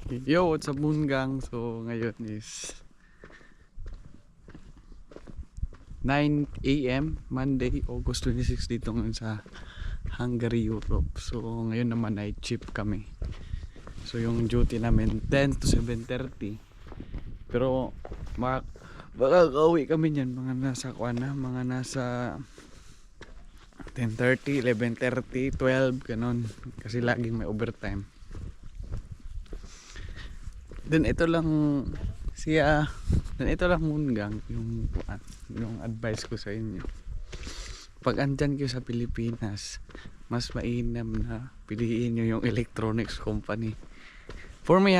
Yo, what's up Moongang? So ngayon is 9 AM Monday, August 26 dito ngayon sa Hungary, Europe. So ngayon naman night shift kami. So yung duty namin 10 to 7:30. Pero makakauwi kami niyan mga nasa mga nasa 10:30, 11:30, 12 ganon kasi laging may overtime. Then ito lang Moongang yung advice ko sa inyo. Pag andyan kayo sa Pilipinas, mas mainam na piliin nyo yung electronics company. For my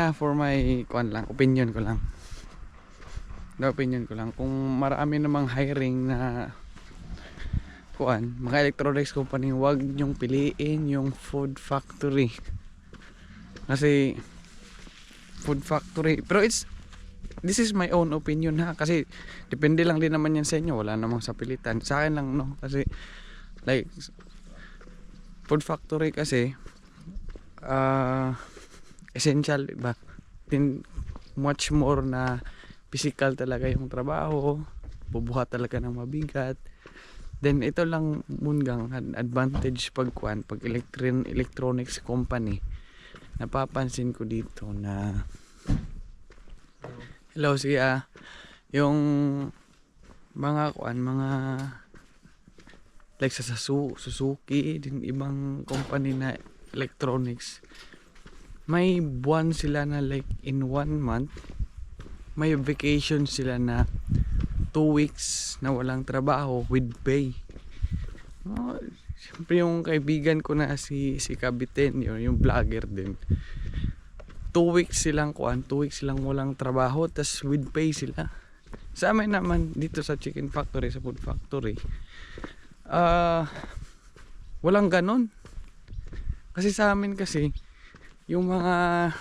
opinion ko lang. Kung marami namang hiring na mga electronics company, wag nyong piliin yung food factory. Kasi food factory, pero this is my own opinion ha, kasi depende lang din naman yan sa inyo, wala namang sa pilitan sa akin lang no, kasi like food factory kasi essential, diba? Much more na physical talaga yung trabaho, bubuhat talaga ng mabigat. Then ito lang Moongang advantage pag electronics company, napapansin ko dito na yung mga like sa Suzuki din ibang company na electronics, may buwan sila na like in 1 month may vacation sila na 2 weeks na walang trabaho with pay. Siyempre yung kaibigan ko na si Kabitin, yung vlogger din, 2 weeks silang 2 weeks silang walang trabaho, tas with pay sila. Sa amin naman dito sa chicken factory, sa food factory, walang ganon. Kasi sa amin kasi yung mga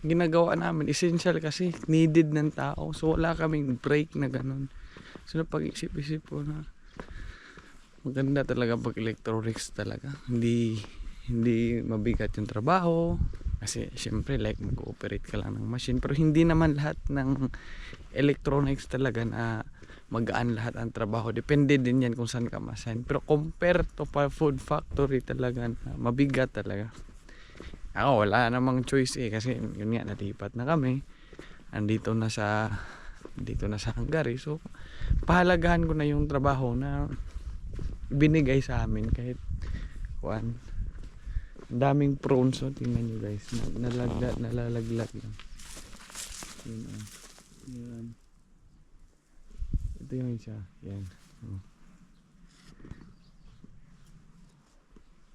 ginagawa namin essential, kasi needed ng tao, so wala kaming break na ganon. So napag-isip-isip ko na maganda talaga pag electronics talaga, hindi mabigat yung trabaho, kasi syempre like mag-ooperate ka lang ng machine. Pero hindi naman lahat ng electronics talaga na magaan lahat ang trabaho, depende din yan kung saan ka masign. Pero compare to food factory talaga na mabigat talaga. Ako wala namang choice kasi yun nga, nalipat na kami, andito na sa Hungary. So pahalagahan ko na yung trabaho na binigay sa amin, kahit daming prawns. So tingnan nyo guys, nalalaglag lang. Yan. Ito yung isa, yan.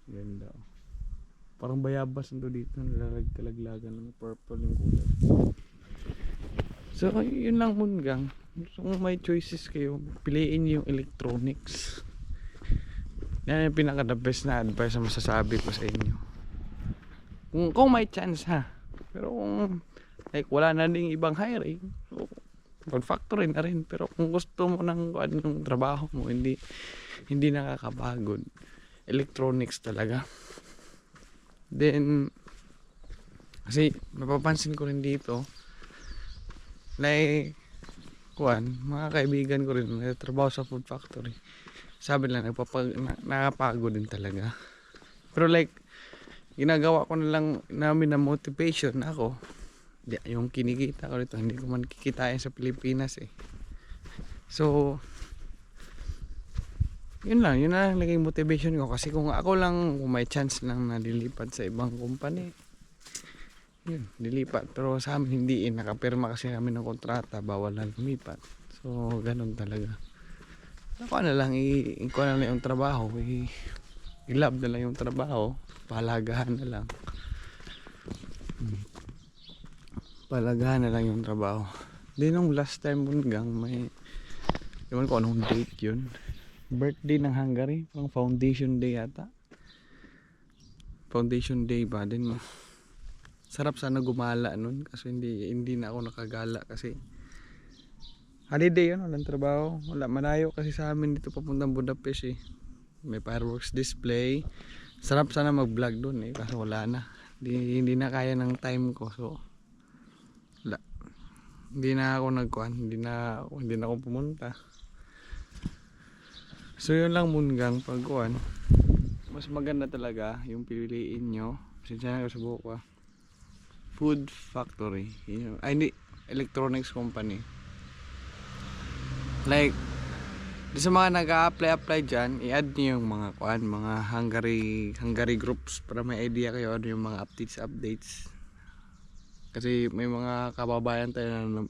Ganda. Parang bayabas nito dito, nalalaglagan lang, purple yung kulay. So yun lang Moongang. Kung may choices kayo, piliin yung electronics. Yan yung pinaka the best na advice na masasabi ko sa inyo. Kung may chance ha. Pero kung like wala na ding ibang hiring, so food factory na rin. Pero kung gusto mo ng yung trabaho mo, hindi nakakapagod, electronics talaga. Then kasi napapansin ko rin dito, like mga kaibigan ko rin na trabaho sa food factory, sabi lang nakapagod din talaga. Pero like ginagawa ko na lang namin na motivation ako, yung kinikita ko dito hindi ko man kikitain sa Pilipinas So yun na lang naging motivation ko. Kasi kung ako lang, kung may chance lang na lilipat sa ibang company, yun, lilipat. Pero sa amin hindi nakapirma kasi kami ng kontrata, bawal na lumipat. So ganun talaga. Ako na lang yung trabaho, i-love na lang yung trabaho, palagahan na lang. Palagahan na lang yung trabaho. Di nung last time Moongang, may ewan ko anong date yun, birthday ng Hungary, parang foundation day yata. Foundation day ba din. Sarap sana gumala nun, kasi hindi na ako nakagala kasi holiday yun, walang trabaho, wala, malayo kasi sa amin dito papuntang Budapest may fireworks display. Sarap sana mag vlog dun kaso wala na, Hindi na kaya ng time ko. So wala. Hindi na ako nagkuhan, hindi na ako pumunta. So yun lang Mungang pagkuhan. Mas maganda talaga yung piliin nyo. Pasensya na sa buhok ko. Food Factory. Ay hindi, electronics company. Like sa mga nag-a-apply dyan, i-add nyo yung mga kuan, mga Hungary groups para may idea kayo ano yung mga updates. Kasi may mga kababayan tayo na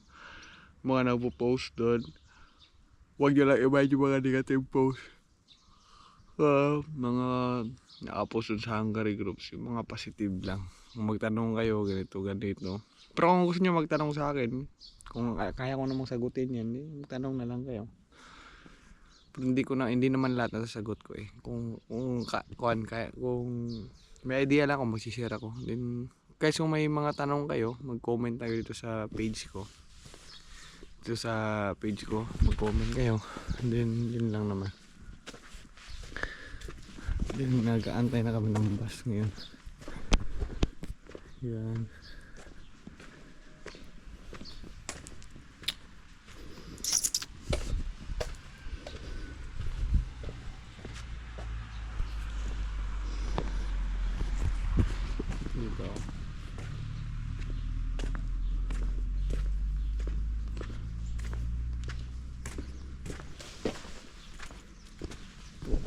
mga nagpo-post doon. Huwag nyo lang i-mind yung mga negative post. Mga nakapost doon sa Hungary groups, yung mga positive lang. Kung magtanong kayo, ganito. Pero kung gusto nyo magtanong sa akin, kung kaya ko namang sagutin yan, magtanong na lang kayo. Pero hindi naman lahat nasasagot ko eh. Kung may idea lang ako, magsishare ako. Then guys, kung may mga tanong kayo, mag-comment kayo dito sa page ko. Mag-comment kayo. And then yun lang naman. Then nag-aantay na kami ng bus ngayon. Yan. Dito.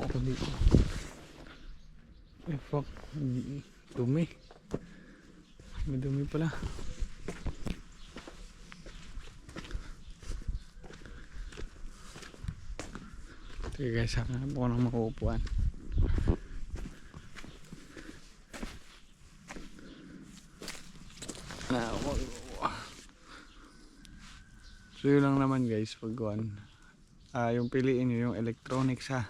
Ako dito. Fuck. Dumi. Madumi pala. Sige guys, hanap ako ng makuupuan. So yun lang naman guys, pagkuhan. Yung piliin nyo yung electronics ha.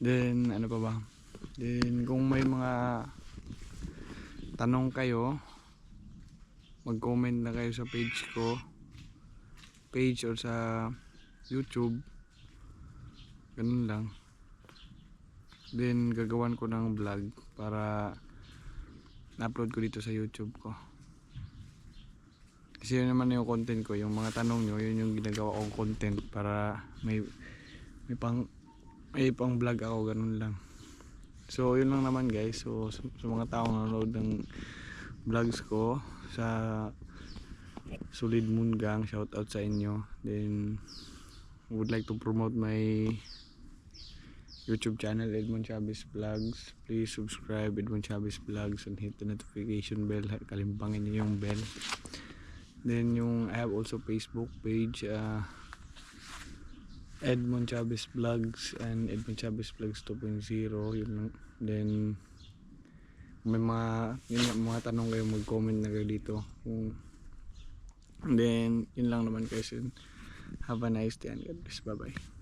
Then ano pa ba? Then kung may mga tanong kayo, mag-comment na kayo sa page or sa YouTube. Ganun lang. Then gagawan ko ng vlog para na-upload ko dito sa YouTube ko. Kasi yun naman yung content ko, yung mga tanong nyo, yun yung ginagawa kong content para may pang vlog ako, ganun lang. So yun lang naman guys. So sa mga taong nanonood ng vlogs ko sa Solid Mungang, shout out sa inyo. Then would like to promote my YouTube channel, Edmond Chavez Vlogs. Please subscribe Edmond Chavez Vlogs and hit the notification bell. Kalimpangin niyo yung bell. Then I have also Facebook page, Edmond Chavez Vlogs and Edmond Chavez Vlogs 2.0. Then may mga tanong kayo, mag-comment na kayo dito. Then yun lang naman guys. Have a nice day and God bless. Bye bye.